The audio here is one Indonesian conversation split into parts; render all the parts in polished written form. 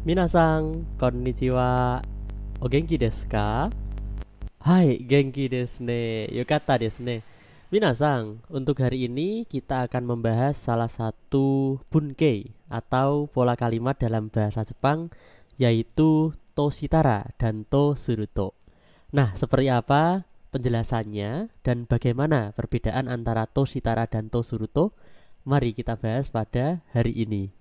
Minasang, konnichiwa. O genki desu ka? Hai, genki desu ne. Yokata desu ne. Minasang, untuk hari ini kita akan membahas salah satu bunkei atau pola kalimat dalam bahasa Jepang, yaitu toshitara dan to suruto. Nah, seperti apa penjelasannya dan bagaimana perbedaan antara toshitara dan to suruto? Mari kita bahas pada hari ini.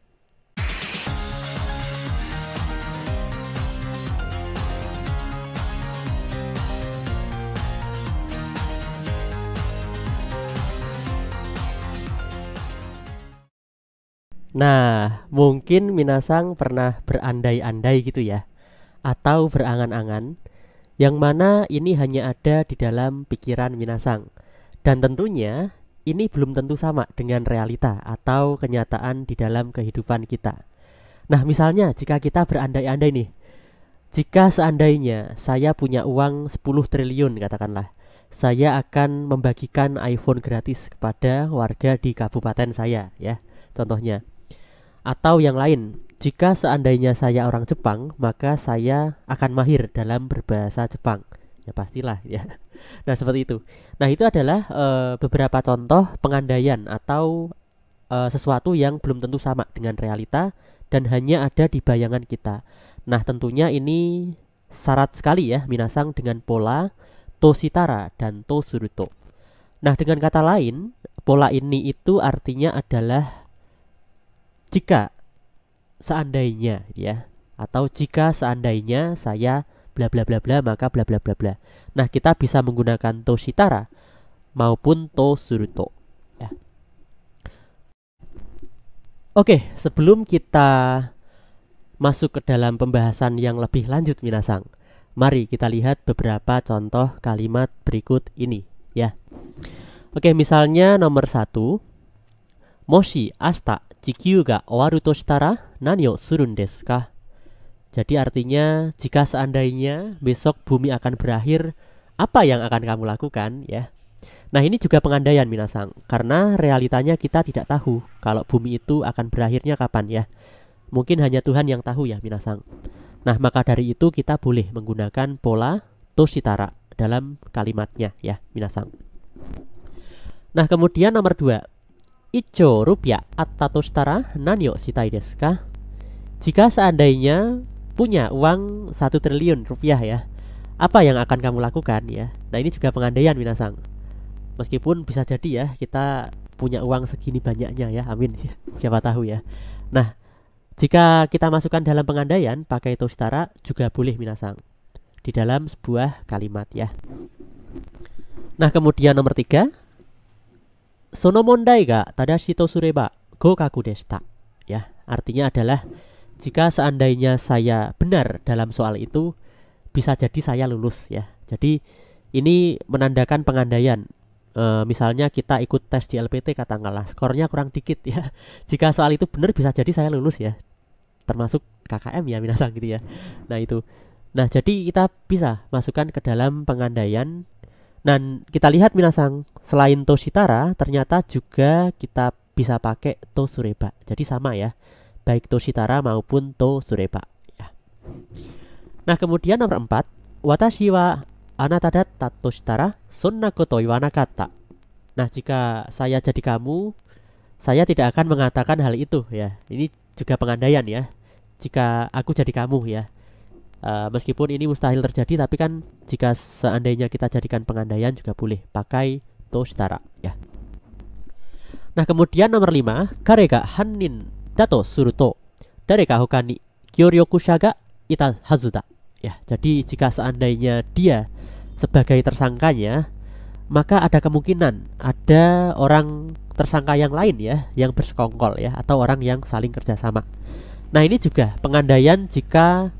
Nah, mungkin Minasang pernah berandai-andai gitu ya, atau berangan-angan, yang mana ini hanya ada di dalam pikiran Minasang. Dan tentunya ini belum tentu sama dengan realita atau kenyataan di dalam kehidupan kita. Nah, misalnya jika kita berandai-andai nih, jika seandainya saya punya uang 10 triliun katakanlah, saya akan membagikan iPhone gratis kepada warga di kabupaten saya ya, contohnya. Atau yang lain, jika seandainya saya orang Jepang, maka saya akan mahir dalam berbahasa Jepang. Ya pastilah ya. Nah, seperti itu. Nah, itu adalah beberapa contoh pengandaian atau sesuatu yang belum tentu sama dengan realita dan hanya ada di bayangan kita. Nah, tentunya ini syarat sekali ya Minasang dengan pola Toshitara dan Tosuruto. Nah, dengan kata lain, pola ini itu artinya adalah jika seandainya ya, atau jika seandainya saya bla bla bla bla maka bla bla bla bla. Nah, kita bisa menggunakan toshitara maupun to suruto ya. Oke, sebelum kita masuk ke dalam pembahasan yang lebih lanjut Minasang, mari kita lihat beberapa contoh kalimat berikut ini ya. Oke, misalnya nomor satu, Moshi ashita jikyuu ga owaru to shitara nani o surun desu ka? Jadi artinya jika seandainya besok bumi akan berakhir, apa yang akan kamu lakukan ya? Nah, ini juga pengandaian Minasang, karena realitanya kita tidak tahu kalau bumi itu akan berakhirnya kapan ya. Mungkin hanya Tuhan yang tahu ya Minasang. Nah, maka dari itu kita boleh menggunakan pola toshitara dalam kalimatnya ya Minasang. Nah, kemudian nomor 2, Icho rupiah atta to shitara nani o shitai desu ka? Jika seandainya punya uang 1 triliun rupiah ya, apa yang akan kamu lakukan ya? Nah, ini juga pengandaian Minasang. Meskipun bisa jadi ya kita punya uang segini banyaknya ya, amin. Siapa tahu ya. Nah, jika kita masukkan dalam pengandaian pakai toshitara juga boleh Minasang di dalam sebuah kalimat ya. Nah, kemudian nomor 3, Sono mondai ga tadashi to sureba gokaku deshita. Ya, artinya adalah jika seandainya saya benar dalam soal itu, bisa jadi saya lulus ya. Jadi ini menandakan pengandaian. Misalnya kita ikut tes di LPT katakanlah skornya kurang dikit ya. Jika soal itu benar bisa jadi saya lulus ya. Termasuk KKM ya Minasang gitu ya. Nah, itu. Nah, jadi kita bisa masukkan ke dalam pengandaian. Dan kita lihat Minasang, selain toshitara ternyata juga kita bisa pakai to sureba. Jadi sama ya, baik toshitara maupun to sureba ya. Nah, kemudian nomor 4, Watashi wa anata datta to shitara sonna koto iwanakatta. Nah, jika saya jadi kamu, saya tidak akan mengatakan hal itu ya. Ini juga pengandaian ya. Jika aku jadi kamu ya. Meskipun ini mustahil terjadi, tapi kan jika seandainya kita jadikan pengandaian juga boleh pakai toshitara ya. Nah, kemudian nomor 5, kare ga hannin dato suruto dareka hoka ni kyoryokusha ga ita hazu da. Ya, jadi jika seandainya dia sebagai tersangkanya, maka ada kemungkinan ada orang tersangka yang lain ya yang bersekongkol ya, atau orang yang saling kerjasama. Nah, ini juga pengandaian jika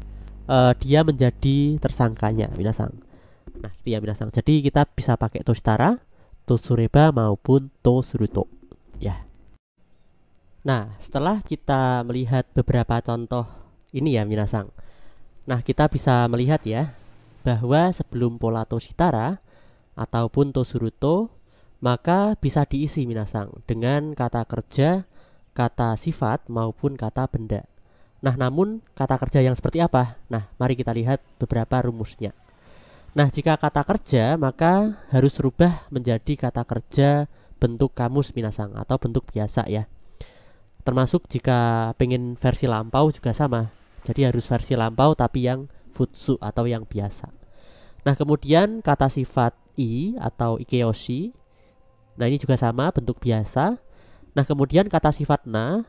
dia menjadi tersangkanya Minasang. Nah, itu ya Minasang. Jadi kita bisa pakai toshitara, tosureba maupun tosuruto ya. Nah, setelah kita melihat beberapa contoh ini ya Minasang, nah kita bisa melihat ya bahwa sebelum pola toshitara ataupun tosuruto, maka bisa diisi Minasang dengan kata kerja, kata sifat maupun kata benda. Nah, namun kata kerja yang seperti apa? Nah, mari kita lihat beberapa rumusnya. Nah, jika kata kerja maka harus rubah menjadi kata kerja bentuk kamus minasang atau bentuk biasa ya. Termasuk jika pengen versi lampau juga sama. Jadi harus versi lampau tapi yang futsu atau yang biasa. Nah, kemudian kata sifat i atau ikeyoshi. Nah, ini juga sama bentuk biasa. Nah, kemudian kata sifat na.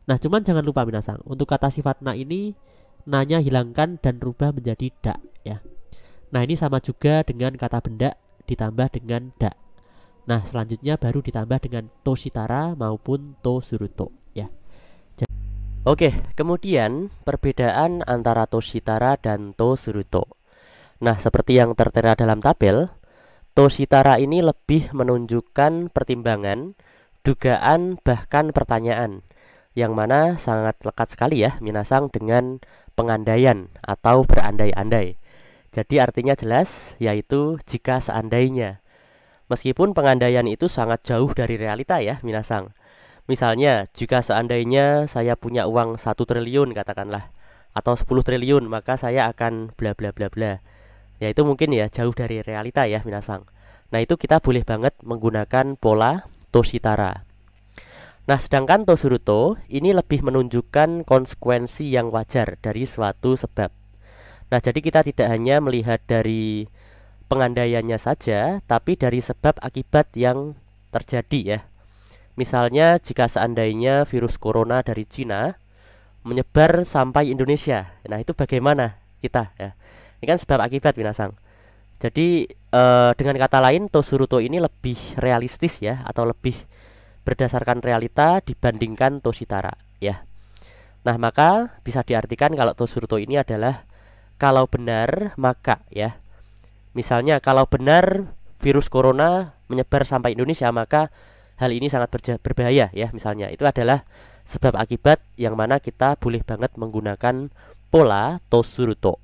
Nah, cuman jangan lupa minasang, untuk kata sifat na ini nanya hilangkan dan rubah menjadi da ya. Nah, ini sama juga dengan kata benda ditambah dengan da. Nah, selanjutnya baru ditambah dengan toshitara maupun tosuruto ya. Oke, kemudian perbedaan antara toshitara dan tosuruto. Nah, seperti yang tertera dalam tabel, toshitara ini lebih menunjukkan pertimbangan, dugaan, bahkan pertanyaan, yang mana sangat lekat sekali ya minasang dengan pengandaian atau berandai-andai. Jadi artinya jelas, yaitu jika seandainya. Meskipun pengandaian itu sangat jauh dari realita ya minasang. Misalnya, jika seandainya saya punya uang 1 triliun katakanlah, atau 10 triliun, maka saya akan bla bla bla bla. Ya itu mungkin ya jauh dari realita ya minasang. Nah, itu kita boleh banget menggunakan pola toshitara. Nah, sedangkan tosuruto ini lebih menunjukkan konsekuensi yang wajar dari suatu sebab. Nah, jadi kita tidak hanya melihat dari pengandaiannya saja, tapi dari sebab akibat yang terjadi ya. Misalnya jika seandainya virus corona dari Cina menyebar sampai Indonesia, nah itu bagaimana kita ya? Ini kan sebab akibat minasang. Jadi dengan kata lain tosuruto ini lebih realistis ya, atau lebih berdasarkan realita dibandingkan toshitara ya. Nah, maka bisa diartikan kalau tosuruto ini adalah kalau benar maka ya. Misalnya kalau benar virus corona menyebar sampai Indonesia, maka hal ini sangat berbahaya ya, misalnya. Itu adalah sebab akibat yang mana kita boleh banget menggunakan pola tosuruto.